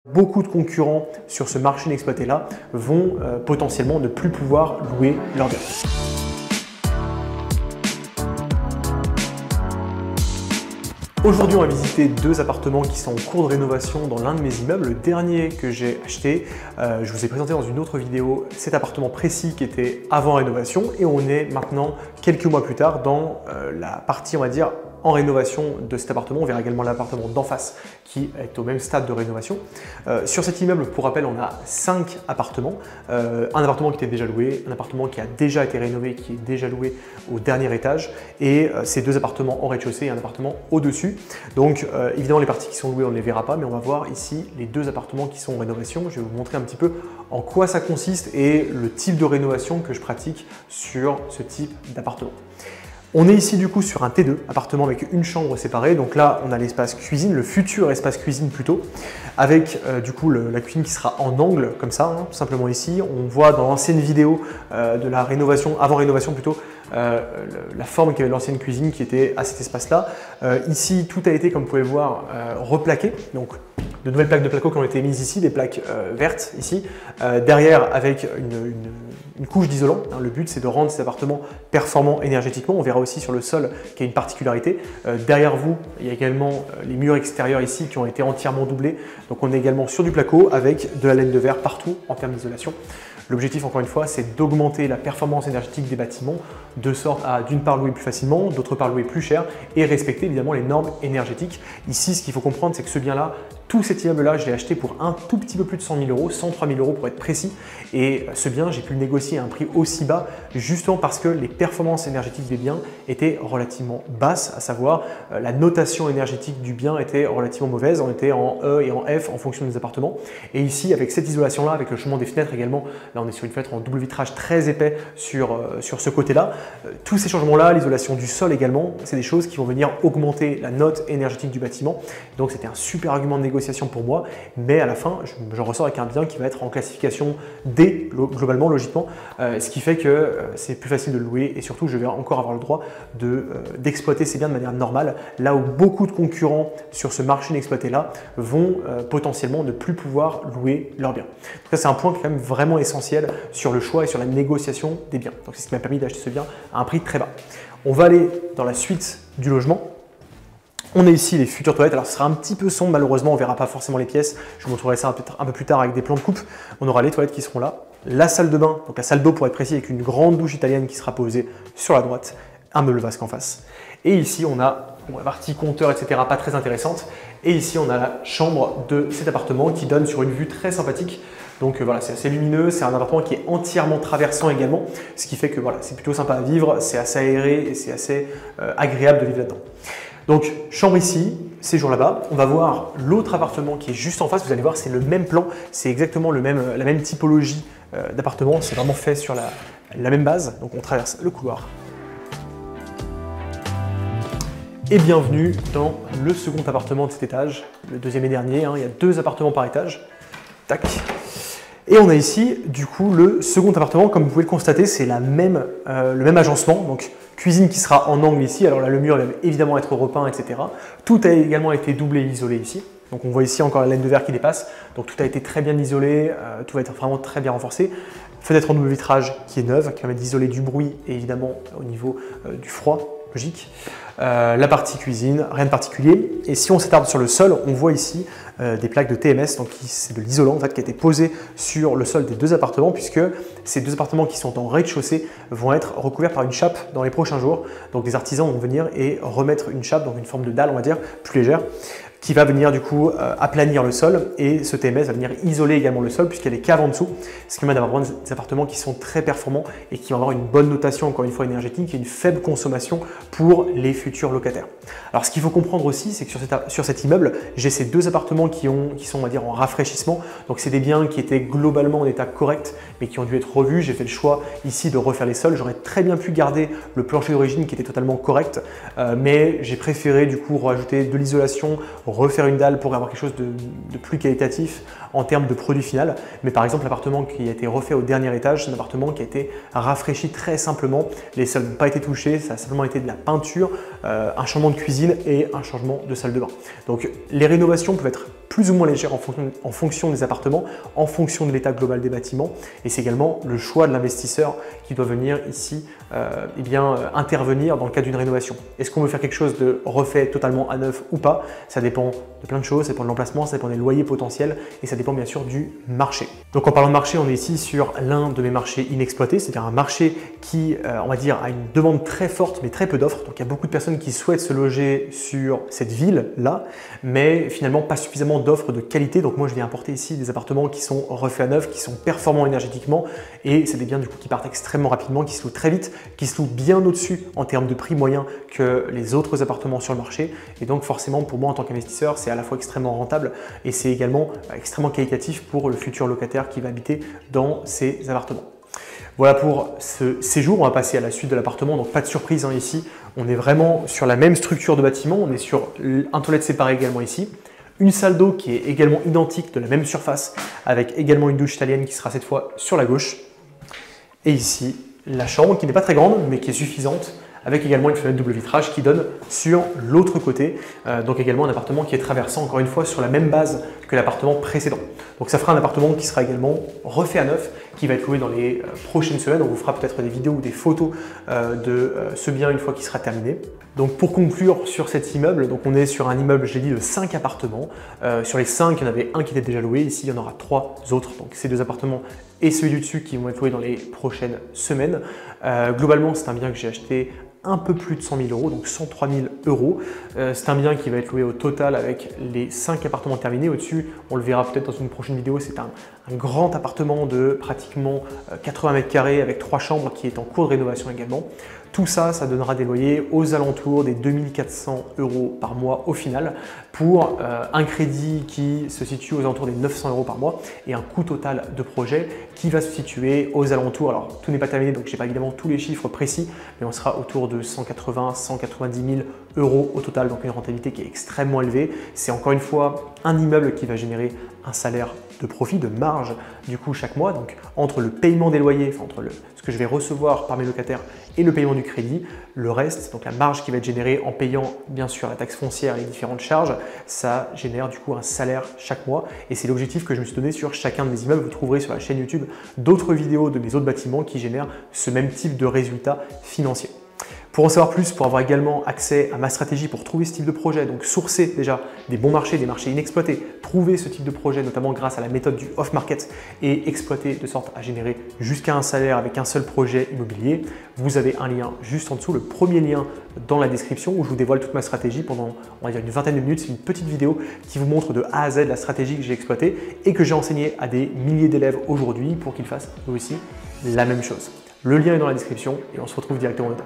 Beaucoup de concurrents sur ce marché inexploité là vont potentiellement ne plus pouvoir louer leurs biens. Aujourd'hui, on va visiter deux appartements qui sont en cours de rénovation dans l'un de mes immeubles. Le dernier que j'ai acheté, je vous ai présenté dans une autre vidéo cet appartement précis qui était avant rénovation et on est maintenant quelques mois plus tard dans la partie, on va dire, en rénovation de cet appartement. On verra également l'appartement d'en face qui est au même stade de rénovation. Sur cet immeuble, pour rappel, on a 5 appartements. Un appartement qui était déjà loué, un appartement qui a déjà été rénové, qui est déjà loué au dernier étage et ces deux appartements en rez-de-chaussée et un appartement au-dessus. Donc évidemment, les parties qui sont louées, on ne les verra pas, mais on va voir ici les deux appartements qui sont en rénovation. Je vais vous montrer un petit peu en quoi ça consiste et le type de rénovation que je pratique sur ce type d'appartement. On est ici du coup sur un T2, appartement avec une chambre séparée. Donc là, on a l'espace cuisine, le futur espace cuisine plutôt, avec du coup la cuisine qui sera en angle comme ça, tout simplement ici. On voit dans l'ancienne vidéo de la rénovation, avant rénovation plutôt, la forme qu'avait l'ancienne cuisine qui était à cet espace-là. Ici, tout a été, comme vous pouvez le voir, replaqué. Donc, de nouvelles plaques de placo qui ont été mises ici, des plaques vertes ici. Derrière, avec une couche d'isolant. Le but, c'est de rendre cet appartement performant énergétiquement. On verra aussi sur le sol qu'il y a une particularité. Derrière vous, il y a également les murs extérieurs ici qui ont été entièrement doublés. Donc, on est également sur du placo avec de la laine de verre partout en termes d'isolation. L'objectif, encore une fois, c'est d'augmenter la performance énergétique des bâtiments de sorte à, d'une part, louer plus facilement, d'autre part, louer plus cher et respecter évidemment les normes énergétiques. Ici, ce qu'il faut comprendre, c'est que ce bien-là, tout cet immeuble-là, je l'ai acheté pour un tout petit peu plus de 100 000 euros, 103 000 euros pour être précis. Et ce bien, j'ai pu le négocier à un prix aussi bas justement parce que les performances énergétiques des biens étaient relativement basses, à savoir la notation énergétique du bien était relativement mauvaise. On était en E et en F en fonction des appartements. Et ici, avec cette isolation-là, avec le changement des fenêtres également, là on est sur une fenêtre en double vitrage très épais sur ce côté-là. Tous ces changements-là, l'isolation du sol également, c'est des choses qui vont venir augmenter la note énergétique du bâtiment. Donc c'était un super argument de négociation pour moi, mais à la fin, je ressors avec un bien qui va être en classification D, globalement, logiquement, ce qui fait que c'est plus facile de le louer et surtout, je vais encore avoir le droit d'exploiter ces biens de manière normale, là où beaucoup de concurrents sur ce marché inexploité-là vont potentiellement ne plus pouvoir louer leurs biens. Donc ça, c'est un point quand même vraiment essentiel sur le choix et sur la négociation des biens. Donc c'est ce qui m'a permis d'acheter ce bien à un prix très bas. On va aller dans la suite du logement. On a ici les futures toilettes. Alors ce sera un petit peu sombre malheureusement, on ne verra pas forcément les pièces. Je vous montrerai ça un peu plus tard avec des plans de coupe. On aura les toilettes qui seront là, la salle de bain, donc la salle d'eau pour être précis, avec une grande douche italienne qui sera posée sur la droite, un meuble vasque en face. Et ici on a la partie compteur, etc. pas très intéressante. Et ici on a la chambre de cet appartement qui donne sur une vue très sympathique. Donc voilà, c'est assez lumineux, c'est un appartement qui est entièrement traversant également, ce qui fait que voilà, c'est plutôt sympa à vivre, c'est assez aéré et c'est assez agréable de vivre là-dedans. Donc, chambre ici, séjour là-bas. On va voir l'autre appartement qui est juste en face. Vous allez voir, c'est le même plan, c'est exactement la même typologie d'appartement. C'est vraiment fait sur la même base. Donc, on traverse le couloir. Et bienvenue dans le second appartement de cet étage, le deuxième et dernier. Il y a 2 appartements par étage. Tac. Et on a ici, du coup, le second appartement. Comme vous pouvez le constater, c'est le même agencement. Donc, cuisine qui sera en angle ici. Alors là, le mur va évidemment être repeint, etc. Tout a également été doublé et isolé ici. Donc, on voit ici encore la laine de verre qui dépasse. Donc, tout a été très bien isolé. Tout va être vraiment très bien renforcé. Fenêtre en double vitrage qui est neuve, qui permet d'isoler du bruit et évidemment au niveau du froid. Logique. La partie cuisine, rien de particulier. Et si on s'attarde sur le sol, on voit ici des plaques de TMS, donc c'est de l'isolant en fait, qui a été posé sur le sol des 2 appartements, puisque ces 2 appartements qui sont en rez-de-chaussée vont être recouverts par une chape dans les prochains jours. Donc des artisans vont venir et remettre une chape, donc une forme de dalle, on va dire, plus légère, qui va venir du coup aplanir le sol et ce TMS va venir isoler également le sol puisqu'il y a des caves en dessous, ce qui permet d'avoir des appartements qui sont très performants et qui vont avoir une bonne notation encore une fois énergétique et une faible consommation pour les futurs locataires. Alors ce qu'il faut comprendre aussi, c'est que sur cet immeuble, j'ai ces 2 appartements qui sont on va dire en rafraîchissement, donc c'est des biens qui étaient globalement en état correct mais qui ont dû être revus. J'ai fait le choix ici de refaire les sols, j'aurais très bien pu garder le plancher d'origine qui était totalement correct, mais j'ai préféré du coup rajouter de l'isolation, refaire une dalle pour avoir quelque chose de plus qualitatif en termes de produit final. Mais par exemple, l'appartement qui a été refait au dernier étage, c'est un appartement qui a été rafraîchi très simplement. Les sols n'ont pas été touchés, ça a simplement été de la peinture, un changement de cuisine et un changement de salle de bain. Donc les rénovations peuvent être plus ou moins légère en fonction des appartements, en fonction de l'état global des bâtiments. Et c'est également le choix de l'investisseur qui doit venir ici intervenir dans le cadre d'une rénovation. Est-ce qu'on veut faire quelque chose de refait totalement à neuf ou pas? Ça dépend de plein de choses, ça dépend de l'emplacement, ça dépend des loyers potentiels et ça dépend bien sûr du marché. Donc en parlant de marché, on est ici sur l'un de mes marchés inexploités, c'est-à-dire un marché qui, on va dire, a une demande très forte mais très peu d'offres. Donc il y a beaucoup de personnes qui souhaitent se loger sur cette ville-là, mais finalement pas suffisamment d'offres de qualité. Donc moi je viens apporter ici des appartements qui sont refaits à neuf, qui sont performants énergétiquement et c'est des biens du coup qui partent extrêmement rapidement, qui se louent très vite, qui se louent bien au-dessus en termes de prix moyen que les autres appartements sur le marché. Et donc forcément pour moi en tant qu'investisseur, c'est à la fois extrêmement rentable et c'est également extrêmement qualitatif pour le futur locataire qui va habiter dans ces appartements. Voilà pour ce séjour, on va passer à la suite de l'appartement, donc pas de surprise ici, on est vraiment sur la même structure de bâtiment, on est sur un toilette séparé également ici, une salle d'eau qui est également identique de la même surface avec également une douche italienne qui sera cette fois sur la gauche et ici la chambre qui n'est pas très grande mais qui est suffisante avec également une fenêtre double vitrage qui donne sur l'autre côté, donc également un appartement qui est traversant encore une fois sur la même base que l'appartement précédent. Donc ça fera un appartement qui sera également refait à neuf, qui va être loué dans les prochaines semaines. On vous fera peut-être des vidéos ou des photos de ce bien une fois qu'il sera terminé. Donc pour conclure sur cet immeuble, donc on est sur un immeuble, je l'ai dit, de 5 appartements. Sur les 5, il y en avait un qui était déjà loué. Ici, il y en aura 3 autres. Donc ces 2 appartements et celui du dessus qui vont être loués dans les prochaines semaines. Globalement, c'est un bien que j'ai acheté un peu plus de 100 000 euros, donc 103 000 euros. C'est un bien qui va être loué au total avec les 5 appartements terminés. Au-dessus, on le verra peut-être dans une prochaine vidéo, c'est un grand appartement de pratiquement 80 mètres carrés avec 3 chambres qui est en cours de rénovation également. Tout ça, ça donnera des loyers aux alentours des 2400 euros par mois au final pour un crédit qui se situe aux alentours des 900 euros par mois et un coût total de projet qui va se situer aux alentours, alors tout n'est pas terminé donc je n'ai pas évidemment tous les chiffres précis, mais on sera autour de 180-190 000 euros au total, donc une rentabilité qui est extrêmement élevée. C'est encore une fois un immeuble qui va générer un salaire de profit, de marge du coup chaque mois, donc entre le paiement des loyers, enfin entre ce que je vais recevoir par mes locataires et le paiement du crédit, le reste, donc la marge qui va être générée en payant bien sûr la taxe foncière et les différentes charges, ça génère du coup un salaire chaque mois et c'est l'objectif que je me suis donné sur chacun de mes immeubles. Vous trouverez sur la chaîne YouTube d'autres vidéos de mes autres bâtiments qui génèrent ce même type de résultats financiers. Pour en savoir plus, pour avoir également accès à ma stratégie pour trouver ce type de projet, donc sourcer déjà des bons marchés, des marchés inexploités, trouver ce type de projet notamment grâce à la méthode du off-market et exploiter de sorte à générer jusqu'à un salaire avec un seul projet immobilier, vous avez un lien juste en dessous, le premier lien dans la description où je vous dévoile toute ma stratégie pendant on va dire une vingtaine de minutes. C'est une petite vidéo qui vous montre de A à Z la stratégie que j'ai exploitée et que j'ai enseignée à des milliers d'élèves aujourd'hui pour qu'ils fassent eux aussi la même chose. Le lien est dans la description et on se retrouve directement dedans.